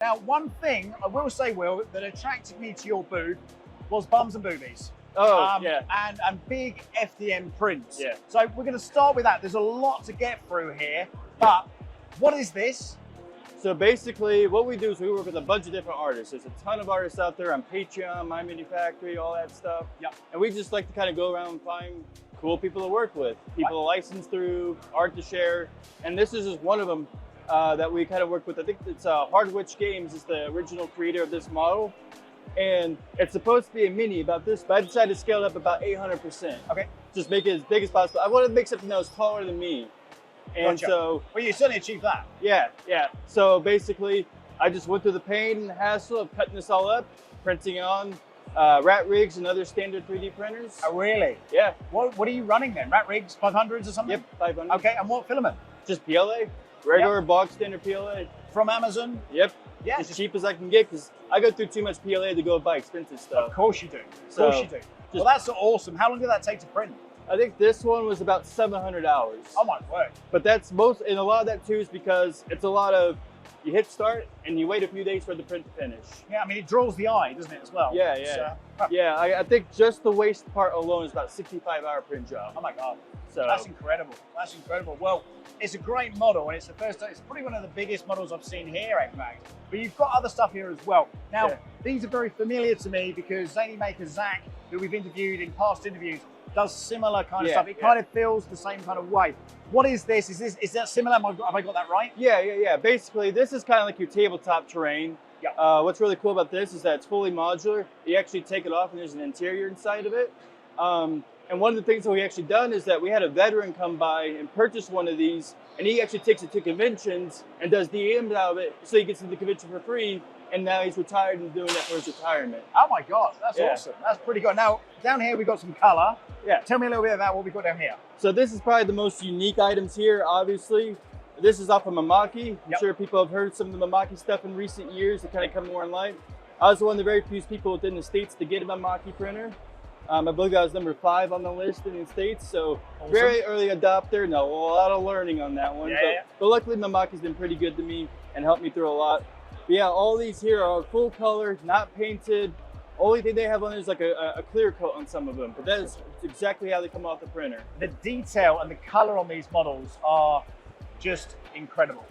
Now, one thing I will say, Will, that attracted me to your booth was bums and boobies. Oh, yeah. And big FDM prints. Yeah. So we're going to start with that. There's a lot to get through here, but what is this? So basically what we do is we work with a bunch of different artists. There's a ton of artists out there on Patreon, My Mini Factory, all that stuff. Yep. And we just like to kind of go around and find cool people to work with, people to license through, art to share. And this is just one of them that we kind of work with. I think it's Hardwitch Games is the original creator of this model. And it's supposed to be a mini about this, but I decided to scale it up about 800%. Okay. Just make it as big as possible. I want to make something that was taller than me. And Gotcha. so, well, you certainly achieved that. yeah. So basically, I just went through the pain and the hassle of cutting this all up, printing on rat rigs and other standard 3D printers. Oh, really? Yeah. What are you running then? Rat rigs, 500s or something? Yep, 500. Okay, and what filament? Just PLA, regular bog standard PLA. From Amazon? Yep. Yeah. As cheap as I can get, because I go through too much PLA to go buy expensive stuff. Of course you do. Of So, course you do. Well, that's awesome. How long did that take to print? I think this one was about 700 hours. Oh my word. But that's most, and a lot of that too is because it's a lot of, you hit start and you wait a few days for the print to finish. Yeah, I mean, it draws the eye, doesn't it, as well? Yeah. Yeah, I think just the waist part alone is about 65-hour print job. Oh my God. So that's incredible. That's incredible. Well, it's a great model, and it's the first time, it's probably one of the biggest models I've seen here, in fact. But you've got other stuff here as well. Now, these are very familiar to me because Zany Maker Zach, who we've interviewed in past interviews, does similar kind of stuff. It kind of feels the same kind of way. What is this? Is that similar? Have I got that right? Yeah. Basically, this is kind of like your tabletop terrain. Yeah. What's really cool about this is that it's fully modular. You actually take it off and there's an interior inside of it. And one of the things that we actually done is that we had a veteran come by and purchase one of these, and he actually takes it to conventions and does DMs out of it, so he gets to the convention for free. And now he's retired and doing that for his retirement. Oh my God, that's awesome. That's pretty good. Now, down here we've got some color. Yeah. Tell me a little bit about what we've got down here. So this is probably the most unique items here, obviously. This is off of Mimaki. I'm sure people have heard some of the Mimaki stuff in recent years that kind of come more in light. I was one of the very few people within the States to get a Mimaki printer. I believe I was number 5 on the list in the States, so very early adopter. No, a lot of learning on that one. But luckily Mimaki's been pretty good to me and helped me through a lot. But yeah, all these here are full color, not painted. Only thing they have on it is like a clear coat on some of them, but that is exactly how they come off the printer. The detail and the color on these models are just incredible.